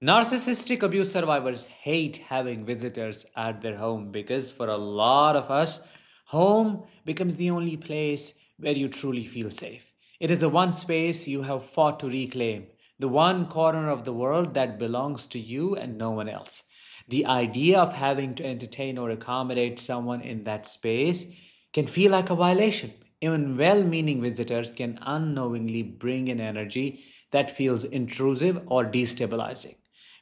Narcissistic abuse survivors hate having visitors at their home because for a lot of us, home becomes the only place where you truly feel safe. It is the one space you have fought to reclaim, the one corner of the world that belongs to you and no one else. The idea of having to entertain or accommodate someone in that space can feel like a violation. Even well meaning visitors can unknowingly bring an energy that feels intrusive or destabilizing.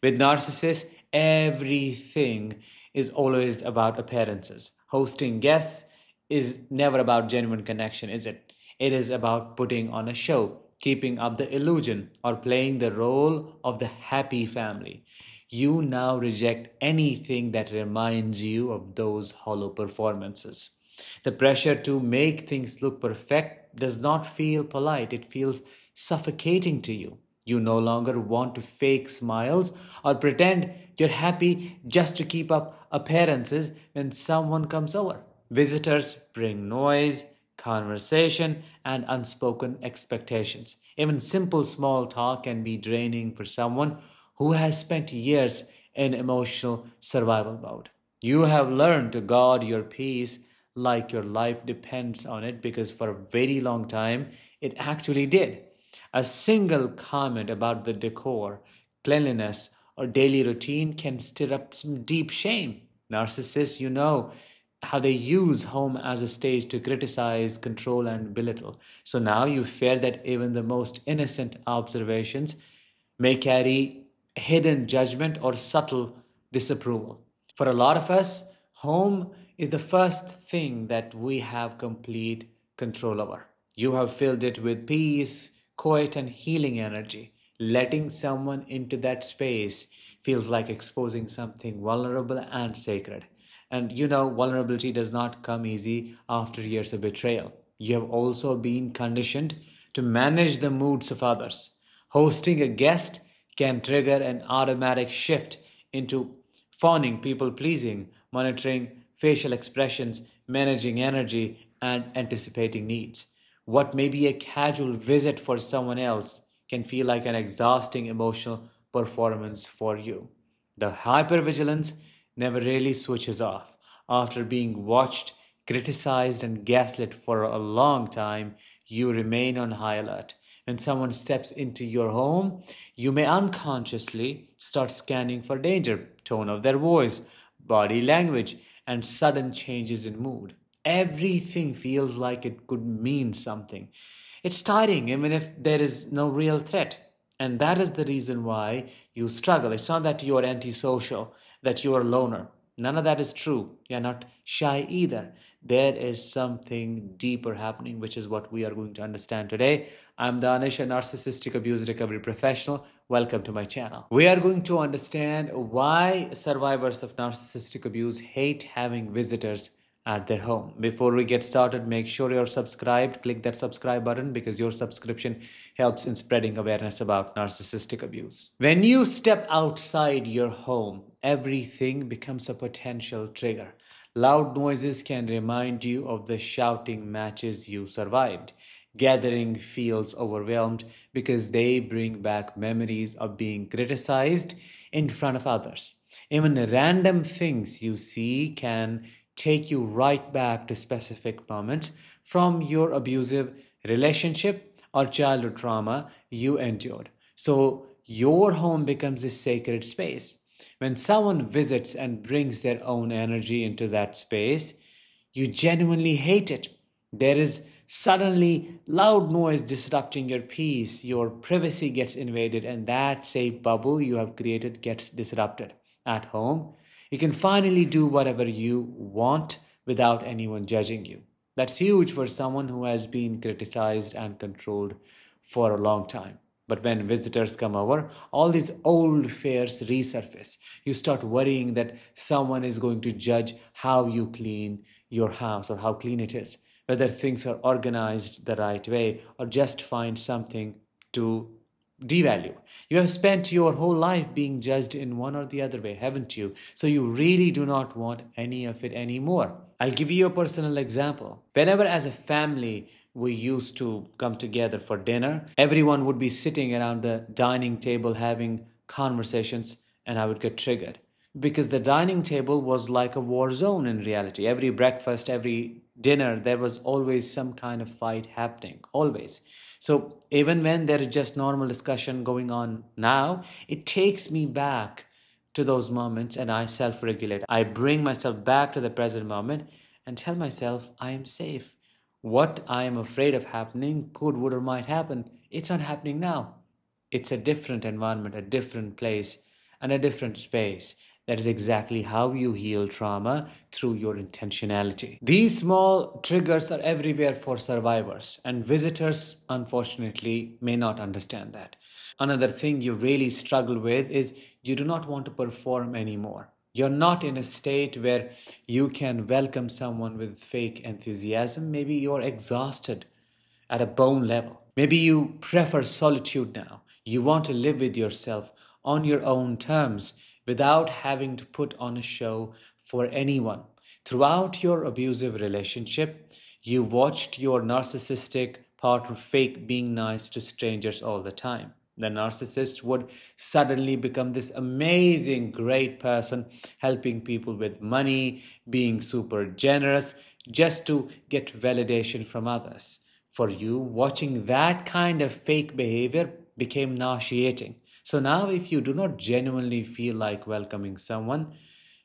With narcissists, everything is always about appearances. Hosting guests is never about genuine connection, is it? It is about putting on a show, keeping up the illusion, or playing the role of the happy family. You now reject anything that reminds you of those hollow performances. The pressure to make things look perfect does not feel polite, it feels suffocating to you. You no longer want to fake smiles or pretend you're happy just to keep up appearances when someone comes over. Visitors bring noise, conversation, and unspoken expectations. Even simple small talk can be draining for someone who has spent years in emotional survival mode. You have learned to guard your peace like your life depends on it because for a very long time it actually did. A single comment about the decor, cleanliness, or daily routine can stir up some deep shame. Narcissists, you know how they use home as a stage to criticize, control, and belittle. So now you fear that even the most innocent observations may carry hidden judgment or subtle disapproval. For a lot of us, home is the first thing that we have complete control over. You have filled it with peace, quiet, and healing energy. Letting someone into that space feels like exposing something vulnerable and sacred. And you know, vulnerability does not come easy after years of betrayal. You have also been conditioned to manage the moods of others. Hosting a guest can trigger an automatic shift into fawning, people pleasing, monitoring facial expressions, managing energy, and anticipating needs. What may be a casual visit for someone else can feel like an exhausting emotional performance for you. The hypervigilance never really switches off. After being watched, criticized, and gaslit for a long time, you remain on high alert. When someone steps into your home, you may unconsciously start scanning for danger, tone of their voice, body language, and sudden changes in mood. Everything feels like it could mean something. It's tiring, even if there is no real threat. And that is the reason why you struggle. It's not that you are antisocial, that you are a loner. None of that is true. You're not shy either. There is something deeper happening, which is what we are going to understand today. I'm Danish, a narcissistic abuse recovery professional. Welcome to my channel. We are going to understand why survivors of narcissistic abuse hate having visitors at their home. Before we get started, make sure you're subscribed. Click that subscribe button because your subscription helps in spreading awareness about narcissistic abuse. When you step outside your home, everything becomes a potential trigger. Loud noises can remind you of the shouting matches you survived. Gathering feels overwhelmed because they bring back memories of being criticized in front of others. Even random things you see can take you right back to specific moments from your abusive relationship or childhood trauma you endured. So, your home becomes a sacred space. When someone visits and brings their own energy into that space, you genuinely hate it. There is suddenly loud noise disrupting your peace, your privacy gets invaded, and that safe bubble you have created gets disrupted. At home, you can finally do whatever you want without anyone judging you. That's huge for someone who has been criticized and controlled for a long time. But when visitors come over, all these old fears resurface. You start worrying that someone is going to judge how you clean your house or how clean it is, whether things are organized the right way or just find something to devalue. You have spent your whole life being judged in one or the other way, haven't you? So you really do not want any of it anymore. I'll give you a personal example. Whenever, as a family, we used to come together for dinner, everyone would be sitting around the dining table having conversations and I would get triggered. Because the dining table was like a war zone in reality. Every breakfast, every dinner, there was always some kind of fight happening, always. So even when there is just normal discussion going on now, it takes me back to those moments and I self regulate. I bring myself back to the present moment and tell myself I am safe. What I am afraid of happening could, would, or might happen. It's not happening now. It's a different environment, a different place, and a different space. That is exactly how you heal trauma through your intentionality. These small triggers are everywhere for survivors, and visitors, unfortunately, may not understand that. Another thing you really struggle with is you do not want to perform anymore. You're not in a state where you can welcome someone with fake enthusiasm. Maybe you're exhausted at a bone level. Maybe you prefer solitude now. You want to live with yourself on your own terms without having to put on a show for anyone. Throughout your abusive relationship, you watched your narcissistic partner fake being nice to strangers all the time. The narcissist would suddenly become this amazing, great person, helping people with money, being super generous, just to get validation from others. For you, watching that kind of fake behavior became nauseating. So now, if you do not genuinely feel like welcoming someone,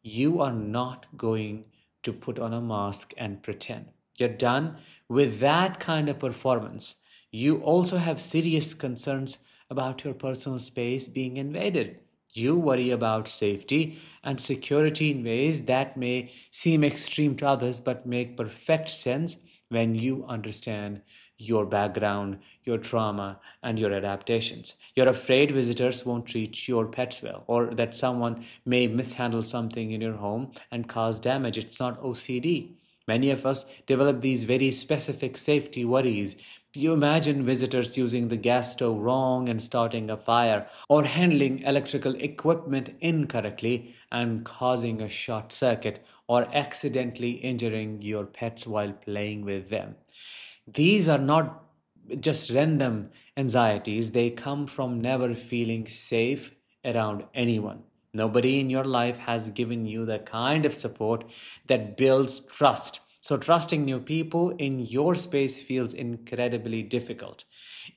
you are not going to put on a mask and pretend. You're done with that kind of performance. You also have serious concerns about your personal space being invaded. You worry about safety and security in ways that may seem extreme to others but make perfect sense when you understand your background, your trauma, and your adaptations. You're afraid visitors won't treat your pets well, or that someone may mishandle something in your home and cause damage. It's not OCD. Many of us develop these very specific safety worries. You imagine visitors using the gas stove wrong and starting a fire, or handling electrical equipment incorrectly and causing a short circuit, or accidentally injuring your pets while playing with them. These are not just random anxieties, they come from never feeling safe around anyone. Nobody in your life has given you the kind of support that builds trust. So, trusting new people in your space feels incredibly difficult.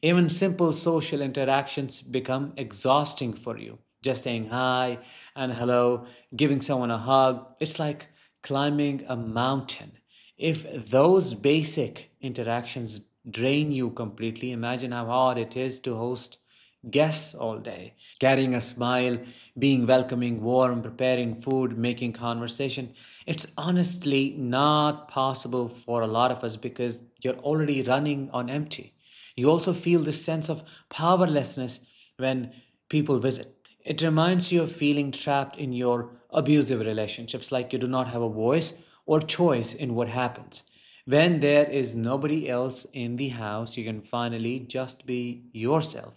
Even simple social interactions become exhausting for you. Just saying hi and hello, giving someone a hug, it's like climbing a mountain. If those basic interactions drain you completely, imagine how hard it is to host guests all day. Carrying a smile, being welcoming, warm, preparing food, making conversation. It's honestly not possible for a lot of us because you're already running on empty. You also feel this sense of powerlessness when people visit. It reminds you of feeling trapped in your abusive relationships, like you do not have a voice or choice in what happens. When there is nobody else in the house, you can finally just be yourself.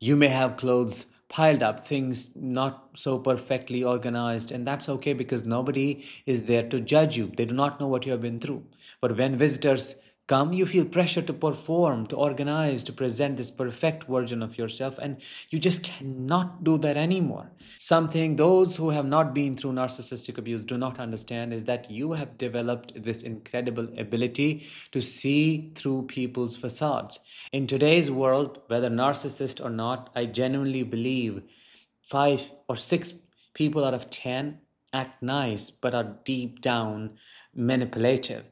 You may have clothes piled up, things not so perfectly organized, and that's okay because nobody is there to judge you. They do not know what you have been through. But when visitors come, you feel pressure to perform, to organize, to present this perfect version of yourself, and you just cannot do that anymore. Something those who have not been through narcissistic abuse do not understand is that you have developed this incredible ability to see through people's facades. In today's world, whether narcissist or not, I genuinely believe 5 or 6 people out of 10 act nice but are deep down manipulative.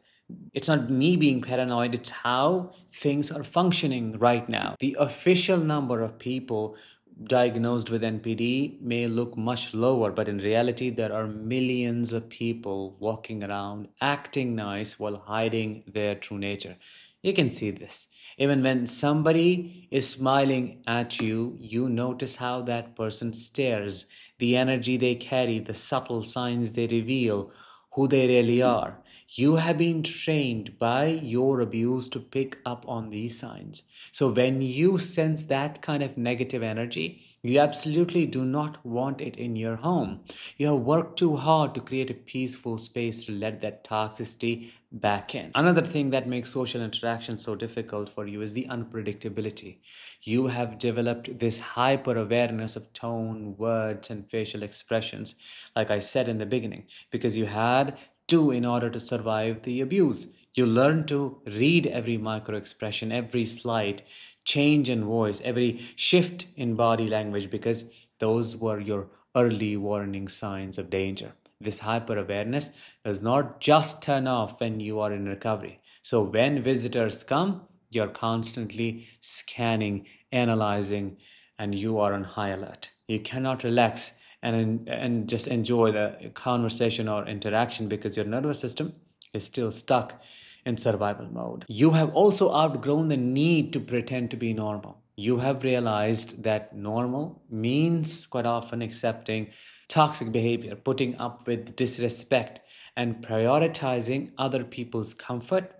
It's not me being paranoid, it's how things are functioning right now. The official number of people diagnosed with NPD may look much lower, but in reality, there are millions of people walking around acting nice while hiding their true nature. You can see this. Even when somebody is smiling at you, you notice how that person stares, the energy they carry, the subtle signs they reveal, who they really are. You have been trained by your abuse to pick up on these signs. So when you sense that kind of negative energy, You absolutely do not want it in your home. You have worked too hard to create a peaceful space to let that toxicity back in. Another thing that makes social interaction so difficult for you is the unpredictability. You have developed this hyper awareness of tone, words, and facial expressions, like I said in the beginning, because you had to in order to survive the abuse. You learn to read every micro expression, every slight change in voice, every shift in body language, because those were your early warning signs of danger. This hyper awareness does not just turn off when you are in recovery. So when visitors come, you're constantly scanning, analyzing, and you are on high alert. You cannot relax and just enjoy the conversation or interaction because your nervous system is still stuck in survival mode. You have also outgrown the need to pretend to be normal. You have realized that normal means quite often accepting toxic behavior, putting up with disrespect, and prioritizing other people's comfort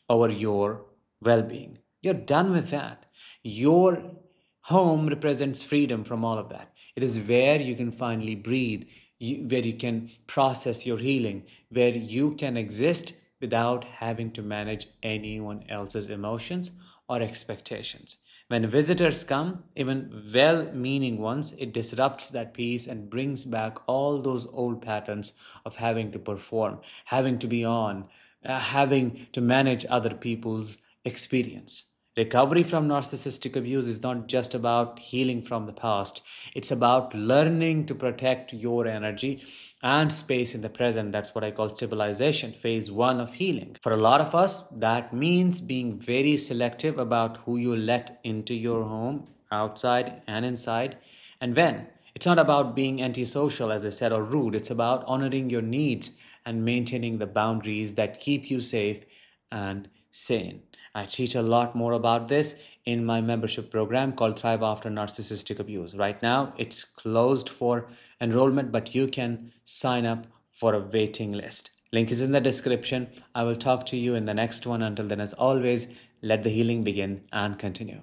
over your well being. You're done with that. Your home represents freedom from all of that. It is where you can finally breathe, where you can process your healing, where you can exist without having to manage anyone else's emotions or expectations. When visitors come, even well meaning ones, it disrupts that peace and brings back all those old patterns of having to perform, having to be on, having to manage other people's experience. Recovery from narcissistic abuse is not just about healing from the past, it's about learning to protect your energy and space in the present. That's what I call stabilization, phase one of healing. For a lot of us, that means being very selective about who you let into your home, outside and inside, and when. It's not about being antisocial, as I said, or rude. It's about honoring your needs and maintaining the boundaries that keep you safe and sane. I teach a lot more about this in my membership program called Thrive After Narcissistic Abuse. Right now, it's closed for enrollment, but you can sign up for a waiting list. Link is in the description. I will talk to you in the next one. Until then, as always, let the healing begin and continue.